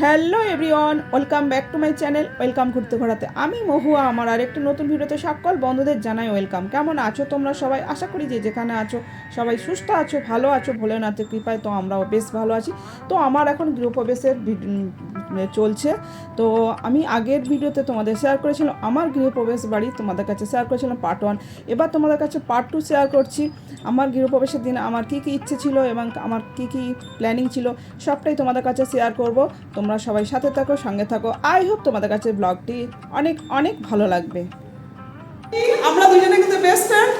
Hello everyone, welcome back to my channel. Welcome ঘুরতে ঘোরাতে। আমি মহুয়া। আমার আরেকটি নতুন ভিডিওতে সকল বন্ধুদের জানাই ওয়েলকাম। কেমন আছো তোমরা সবাই? আশা করি যে যেখানে আছো সবাই সুস্থ আছো, ভালো আছো ভোলেনাথের কৃপায়। তো আমরাও বেশ ভালো আছি। তো আমার এখন গৃহপ্রবেশের চলছে। তো আমি আগের ভিডিওতে তোমাদের শেয়ার করেছিলাম আমার গৃহপ্রবেশ বাড়ি, তোমাদের কাছে শেয়ার করেছিলাম পার্ট 1। এবার তোমাদের কাছে পার্ট 2 শেয়ার করছি। আমার গৃহপ্রবেশের দিন আমার কী কী ইচ্ছে ছিল এবং আমার কী কী প্ল্যানিং ছিল সবটাই তোমাদের কাছে শেয়ার করব। তোমরা সবাই সাথে থাকো, সঙ্গে থাকো। আই হোপ তোমাদের কাছে ব্লগটি অনেক অনেক ভালো লাগবে। আমরা দুজনে কিন্তু বেস্ট ফ্রেন্ড,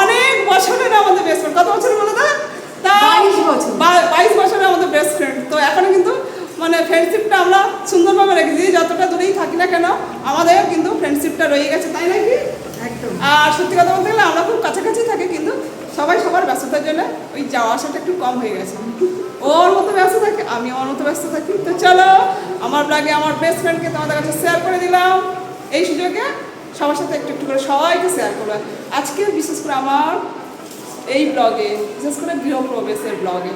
অনেক বছরের আমাদের বেস্ট ফ্রেন্ড। কত বছর বলো তো? 22 বছরের আমাদের বেস্ট ফ্রেন্ড। তো এখনো কিন্তু মানে ফ্রেন্ডশিপটা আমরা সুন্দরভাবে রেখেছি। যতটা দূরেই থাকি না কেন আমাদের কিন্তু ফ্রেন্ডশিপটা রয়ে গেছে, তাই নাকি? একদম। আর সত্যি কথা বলতে গেলে আমরা খুব কাছাকাছি থাকি, কিন্তু সবাই সবার ব্যস্ততার জন্য ওই যাওয়া আসাটা একটু কম হয়ে গেছে। ওর মতো ব্যস্ত থাকি, আমি ওর মতো ব্যস্ত থাকি। তো চলো আমার ব্লগে আমার বেস্ট ফ্রেন্ডকে তোমাদের কাছে শেয়ার করে দিলাম। এই সুযোগে সবার সাথে একটু একটু করে সবাইকে শেয়ার করবো আজকে, বিশেষ করে আমার এই ব্লগে, বিশেষ করে গৃহপ্রবেশের ব্লগে।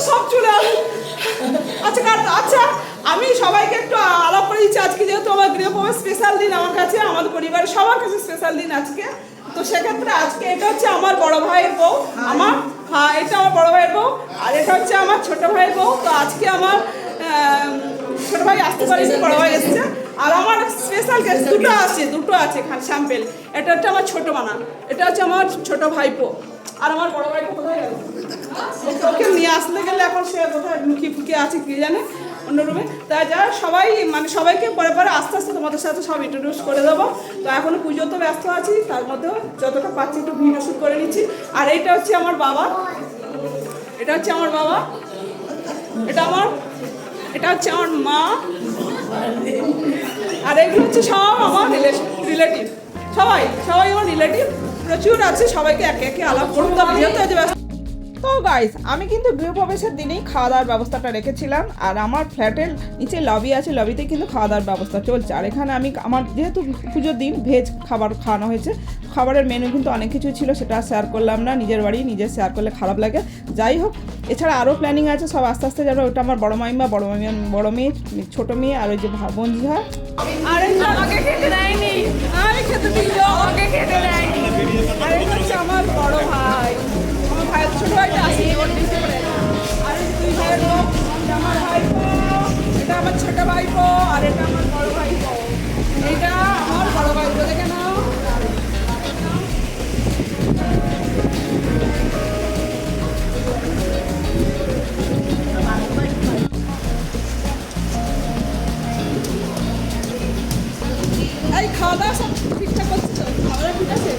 সব চলে আচ্ছা, আমি সবাইকে একটু আলাপ করে দিচ্ছি। আজকে যেহেতু আমার গৃহপ্রবেশ স্পেশাল দিন আমার কাছে, আমাদের পরিবারের সবার কাছে স্পেশাল দিন আজকে। তো সেক্ষেত্রে আজকে এটা হচ্ছে আমার বড় ভাইয়ের বউ, এটা আমার বড় ভাইয়ের বউ, আর এটা হচ্ছে আমার ছোট ভাইয়ের বউ। তো আজকে আমার ছোট ভাই আসতে পারেনি, বড় ভাই এসেছে। আর আমার স্পেশাল গেস্ট দুটো আছে স্যাম্পেল। এটা হচ্ছে আমার ছোট মানা, এটা হচ্ছে আমার ছোট ভাইপো। আর আমার বড় ভাইপো কোথায় গেল? ওকে নিয়ে আসতে গেলে এখন সে কোথায় লুকিয়ে ফুকিয়ে আছে কি জানে, অন্য রুমে। তাই যা সবাই মানে সবাইকে পরে পরে আস্তে আস্তে তোমাদের সাথে সব ইন্ট্রোডিউস করে দেবো। তো এখনো পুজোতে ব্যস্ত আছি, তার মধ্যেও যতটা পাচ্ছি একটু ভিডিও শ্যুট করে নিচ্ছি। আর এইটা হচ্ছে আমার বাবা, এটা হচ্ছে আমার বাবা, এটা হচ্ছে আমার মা, আর এগুলো হচ্ছে সব আমার রিলেটিভ। সবাই আমার রিলেটিভ প্রচুর আছে, সবাইকে একে একে আলাপ করতে হবে যেহেতু আজ ব্যস্ত। তো গাইস, আমি কিন্তু গৃহপ্রবেশের দিনেই খাওয়া দাওয়ার ব্যবস্থাটা রেখেছিলাম। আর আমার ফ্ল্যাটের নিচে লবি আছে, লবিতে কিন্তু খাওয়া দাওয়ার ব্যবস্থা চলছে। আর এখানে আমি আমার যেহেতু পুজোর দিন ভেজ খাবার খাওয়ানো হয়েছে, খাবারের মেনু কিন্তু অনেক কিছু ছিল, সেটা শেয়ার করলাম না। নিজের বাড়ি নিজে শেয়ার করলে খারাপ লাগে। যাই হোক, এছাড়া আরও প্ল্যানিং আছে, সব আস্তে আস্তে যাবে। ওটা আমার বড় মাইমা, বড় মেয়ে, ছোটো মেয়ে, আর ওই যে বন্ধুরা। আর আমাকে খেতে দেয়নি, আমি খেতে দিল, আমাকে খেতে দেয়নি। আর এটা হচ্ছে আমার বড় ভাই, ভাইয়ের ছোট ভাইটা আসে ওর ডিসে করে। আর এই দুই ভাইয়ের লোক, আমার ভাইপো, এটা আমার ছোট ভাইপো, আর এটা আমার বড় ভাইপো। এইটা আমার বড় ভাইপো, দেখে নাও। এই খাওয়া দাওয়া সব ঠিকঠাক করছে তো? খাওয়া দাওয়া ঠিক আছে?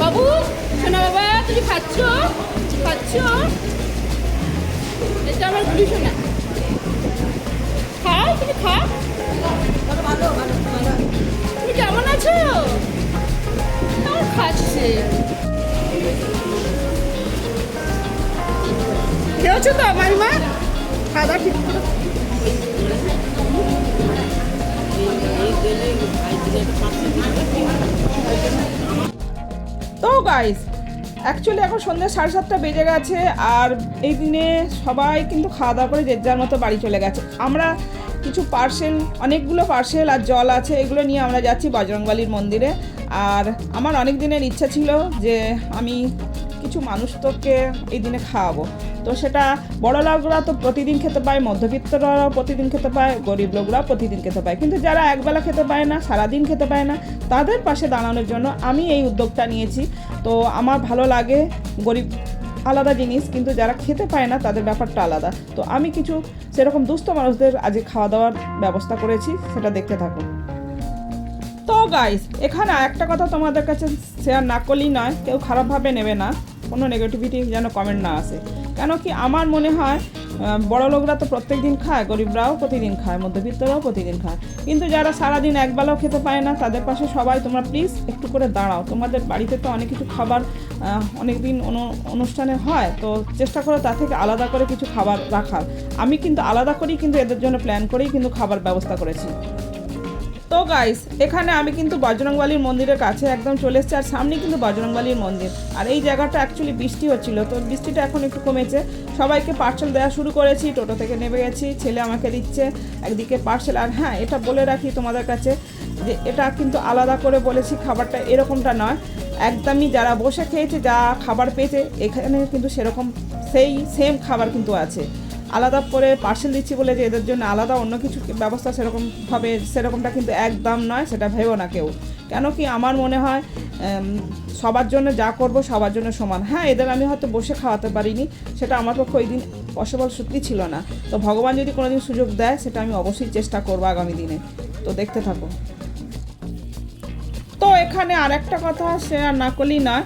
বাবু, শোনা বাবা, তুমি খাচ্ছ? এটা আমার গুলি শোনা। খাও, তুমি খাও। তুমি কেমন আছো? আমার খাচ্ছে। খেয়েছো তো মাইমা? খাওয়া দাওয়া ঠিক করে। তো গাইস, অ্যাকচুয়ালি এখন সন্ধ্যা 7:30 বেজে গেছে। আর এই দিনে সবাই কিন্তু খাওয়া দাওয়া করে যে যার মতো বাড়ি চলে গেছে। আমরা কিছু অনেকগুলো পার্সেল আর জল আছে, এগুলো নিয়ে আমরা যাচ্ছি বজরংবলীর মন্দিরে। আর আমার অনেক দিনের ইচ্ছা ছিল যে আমি কিছু মানুষকে এই দিনে খাওয়াবো। তো সেটা বড় লোকরা তো প্রতিদিন খেতে পায়, মধ্যবিত্তরাও প্রতিদিন খেতে পায়, গরিব লোকরাও প্রতিদিন খেতে পায়। কিন্তু যারা একবেলা খেতে পায় না, সারাদিন খেতে পায় না, তাদের পাশে দাঁড়ানোর জন্য আমি এই উদ্যোগটা নিয়েছি। তো আমার ভালো লাগে, গরিব আলাদা জিনিস, কিন্তু যারা খেতে পায় না তাদের ব্যাপারটা আলাদা। তো আমি কিছু সেরকম দুস্থ মানুষদের আজকে খাওয়া দাওয়ার ব্যবস্থা করেছি, সেটা দেখতে থাকুন। তো গাইস, এখানে একটা কথা তোমাদের কাছে শেয়ার না করলেই নয়, কেউ খারাপভাবে নেবে না, কোনো নেগেটিভিটি যেন কমেন্ট না আসে। কেন কি আমার মনে হয় বড় লোকরা তো প্রত্যেক দিন খায়, গরিবরাও প্রতিদিন খায়, মধ্যবিত্তরাও প্রতিদিন খায়। কিন্তু যারা সারাদিন একবেলাও খেতে পায় না, তাদের পাশে সবাই তোমরা প্লিজ একটু করে দাঁড়াও। তোমাদের বাড়িতে তো অনেক কিছু খাবার অনেক দিন অনুষ্ঠানে হয়, তো চেষ্টা করো তার থেকে আলাদা করে কিছু খাবার রাখার। আমি কিন্তু আলাদা করেই কিন্তু এদের জন্য প্ল্যান করেই কিন্তু খাবার ব্যবস্থা করেছি। তো গাইস, এখানে আমি কিন্তু বজরংবলীর মন্দিরের কাছে একদম চলে এসেছি, আর সামনে কিন্তু বজরংবলীর মন্দির। আর এই জায়গাটা অ্যাকচুয়ালি বৃষ্টি হচ্ছিল, তো বৃষ্টিটা এখন একটু কমেছে। সবাইকে পার্সেল দেওয়া শুরু করেছি, টোটো থেকে নেমে গেছি, ছেলে আমাকে দিচ্ছে একদিকে পার্সেল। আর হ্যাঁ, এটা বলে রাখি তোমাদের কাছে যে এটা কিন্তু আলাদা করে বলেছি, খাবারটা এরকমটা নয়, একদমই যারা বসে খেয়েছে, যা খাবার পেয়েছে এখানে কিন্তু সেরকম সেম খাবার কিন্তু আছে। আলাদা করে পার্সেল দিচ্ছি বলে যে এদের জন্য আলাদা অন্য কিছু ব্যবস্থা সেরকমটা কিন্তু একদম নয়, সেটা ভেবো না কেউ। কেন কি আমার মনে হয় সবার জন্য যা করব সবার জন্য সমান। হ্যাঁ, এদের আমি হয়তো বসে খাওয়াতে পারিনি, সেটা আমার পক্ষে ওই দিন পসিবল সত্যি ছিল না। তো ভগবান যদি কোনো দিন সুযোগ দেয়, সেটা আমি অবশ্যই চেষ্টা করবো আগামী দিনে। তো দেখতে থাকো। তো এখানে আর একটা কথা শেয়ার না করলেই নয়,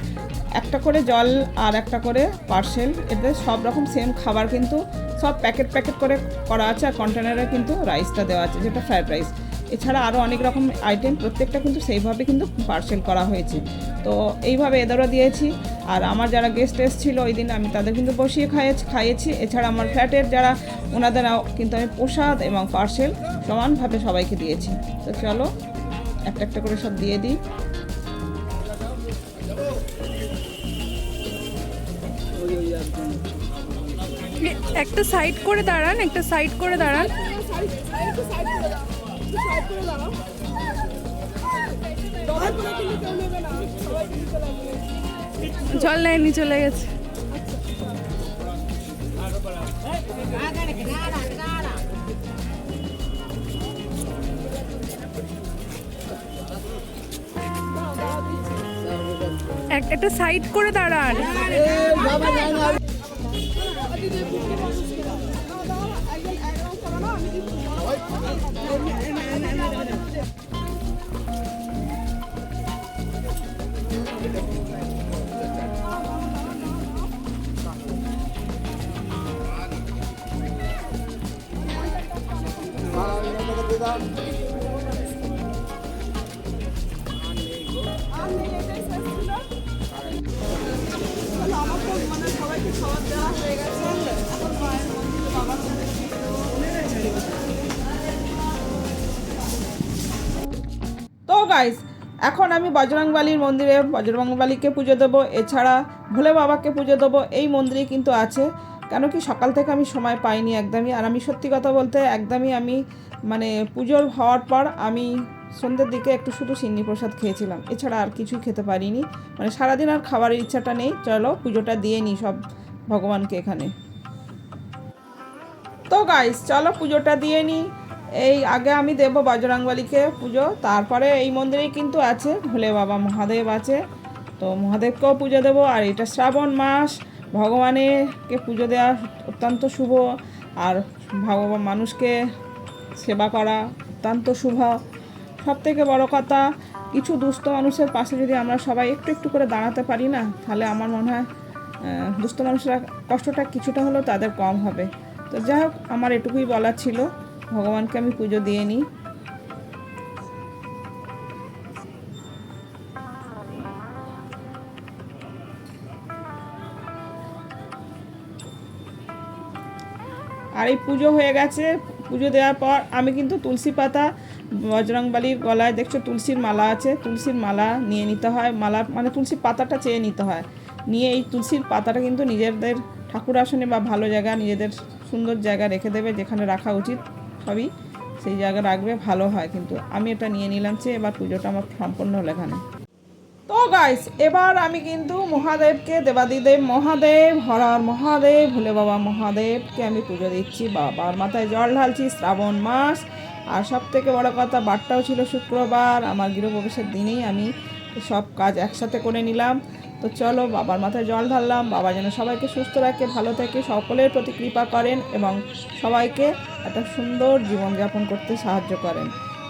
একটা করে জল আর একটা করে পার্সেল, এদের সব রকম সেম খাবার কিন্তু সব প্যাকেট করে করা আছে। আর কন্টেনারে কিন্তু রাইসটা দেওয়া আছে, যেটা ফ্রায়েড রাইস। এছাড়া আরও অনেক রকম আইটেম, প্রত্যেকটা কিন্তু সেইভাবে কিন্তু পার্সেল করা হয়েছে। তো এইভাবে এদেরও দিয়েছি। আর আমার যারা গেস্ট এসেছিলো ওই দিন, আমি তাদের কিন্তু বসিয়ে খাইয়েছি। এছাড়া আমার ফ্ল্যাটের যারা, ওনাদেরও কিন্তু আমি প্রসাদ এবং পার্সেল সমানভাবে সবাইকে দিয়েছি। তো চলো একটা করে সব দিয়ে দিই। একটা সাইড করে দাঁড়ান, একটা সাইড করে দাঁড়ান। জল লাইনি চলে গেছে। একটা সাইড করে দাঁড়ান। তো গাইস, এখন আমি বজরংবলীর মন্দিরে বজরংবলীকে পুজো দেবো, এছাড়া ভোলে বাবাকে পুজো দেবো। এই মন্দিরে কিন্তু আছে, কেন কি সকাল থেকে আমি সময় পাইনি একদমই। আর আমি সত্যি কথা বলতে একদমই আমি মানে পুজোর হওয়ার পর আমি সন্ধ্যের দিকে একটু শুধু সিন্নি প্রসাদ খেয়েছিলাম, এছাড়া আর কিছুই খেতে পারিনি। মানে সারাদিন আর খাবারের ইচ্ছাটা নেই। চলো পুজোটা দিয়ে নিই সব ভগবানকে এখানে। তো গাইস, চলো পুজোটা দিয়ে নিই। এই আগে আমি দেবো বজরংবলীকে পুজো, তারপরে এই মন্দিরেই কিন্তু আছে ভোলে বাবা মহাদেব আছে, তো মহাদেবকেও পুজো দেবো। আর এটা শ্রাবণ মাস, ভগবানকে পুজো দেওয়া অত্যন্ত শুভ। আর ভগবান মানুষকে সেবা করা অত্যন্ত শুভ। সব থেকে বড়ো কথা, কিছু দুস্থ মানুষের পাশে যদি আমরা সবাই একটু করে দাঁড়াতে পারি না, তাহলে আমার মনে হয় দুস্থ মানুষরা কষ্টটা কিছুটা হলেও তাদের কম হবে। তো যাই হোক, আমার এটুকুই বলার ছিল। ভগবানকে আমি পুজো দিয়ে নিই। আর এই পুজো হয়ে গেছে। পুজো দেওয়ার পর আমি কিন্তু তুলসী পাতা, বজরংবলীর গলায় দেখছো তুলসীর মালা আছে, তুলসীর মালা নিয়ে নিতে হয়। মালা মানে তুলসী পাতাটা চেয়ে নিতে হয়। নিয়ে এই তুলসীর পাতাটা কিন্তু নিজেদের ঠাকুর আসনে বা ভালো জায়গা, নিজেদের সুন্দর জায়গা রেখে দেবে, যেখানে রাখা উচিত সবই সেই জায়গায় রাখবে, ভালো হয়। কিন্তু আমি এটা নিয়ে নিলাম, চেয়ে এবার পুজোটা আমার সম্পন্ন হলো এখানে। তো গাইস, এবার আমি কিন্তু মহাদেবকে, দেবাদিদেব মহাদেব, হরহর মহাদেব, ভোলে বাবা মহাদেবকে আমি পুজো দিচ্ছি। বাবার মাথায় জল ঢালছি। শ্রাবণ মাস, আর সব থেকে বড়ো কথা, বারটাও ছিল শুক্রবার, আমার গৃহপ্রবেশের দিনেই আমি সব কাজ একসাথে করে নিলাম। তো চলো বাবার মাথায় জল ঢাললাম। বাবা যেন সবাইকে সুস্থ রাখে, ভালো থাকে, সকলের প্রতি কৃপা করেন এবং সবাইকে একটা সুন্দর জীবনযাপন করতে সাহায্য করেন।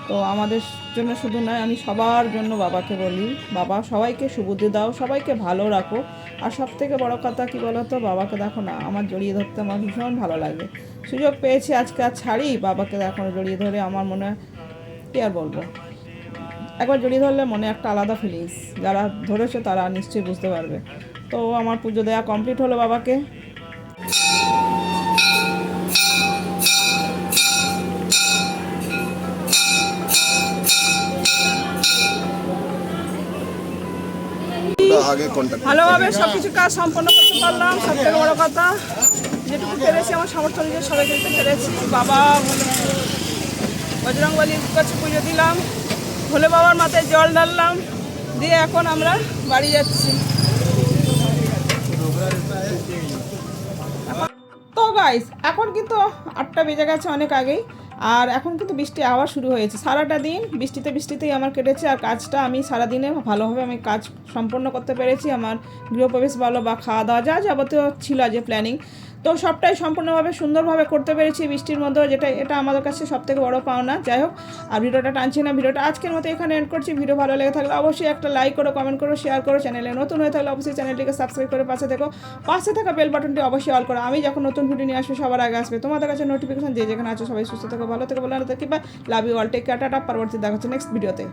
তো আমাদের জন্য শুধু নয়, আমি সবার জন্য বাবাকে বলি, বাবা সবাইকে সুবুদ্ধি দাও, সবাইকে ভালো রাখো। আর সব থেকে বড়ো কথা কী বলো তো, বাবাকে দেখো না, আমার জড়িয়ে ধরতে আমার ভীষণ ভালো লাগে। সুযোগ পেয়েছি আজকে আর ছাড়ি, বাবাকে দেখো জড়িয়ে ধরে আমার মনে হয়, কী আর বলবো, একবার জড়িয়ে ধরলে মনে একটা আলাদা ফিলিংস, যারা ধরেছে তারা নিশ্চয়ই বুঝতে পারবে। তো আমার পুজো দেওয়া কমপ্লিট হলো বাবাকে। আগে কন্টাক্ট ভালোভাবে সব কিছু কাজ সম্পন্ন করতে পারলাম, সব থেকে বড় কথা। যেটুকু পেরেছি আমার সামর্থ্য অনুযায়ী সবাই কিন্তু পেরেছি। বাবা বজরংবলীর কাছে পুজো দিলাম, ভোলে বাবার মাথায় জল ঢাললাম, দিয়ে এখন আমরা বাড়ি যাচ্ছি। তো গাইস এখন কিন্তু 8টা বেজে গেছে অনেক আগেই, আর এখন কিন্তু বৃষ্টি আবার শুরু হয়েছে। সারাটা দিন বৃষ্টিতেই আমার কেটেছে, আর কাজটা আমি সারাদিনে ভালোভাবে আমি কাজ সম্পন্ন করতে পেরেছি। আমার গৃহপ্রবেশ বলো বা খাওয়া দাওয়া যা যাবতীয় ছিল যে প্ল্যানিং, তো সবটাই সম্পূর্ণভাবে সুন্দরভাবে করতে পেরেছি বৃষ্টির মধ্যেও, এটা আমাদের কাছে সবথেকে বড় পাওনা। যাই হোক, আর ভিডিওটা টানছি না, ভিডিওটা আজকের মতো এখানে এন্ড করছি। ভিডিও ভালো লেগে থাকলে অবশ্যই একটা লাইক করো, কমেন্ট করো, শেয়ার করো। চ্যানেলে নতুন হয়ে থাকলে অবশ্যই চ্যানেলটিকে সাবস্ক্রাইব করে পাশে থাকা বেল বাটনটি অবশ্যই অল করো। আমি যখন নতুন ভিডিও নিয়ে আসবো সবার আগে আসবে তোমাদের কাছে নোটিফিকেশন। যে যেখানে আছো সবাই সুস্থ থেকো, ভালো থেকো, ভালো থেকো, কিংবা love you all, take care, tata. পরবর্তী দেখা হচ্ছে নেক্সট ভিডিওতে।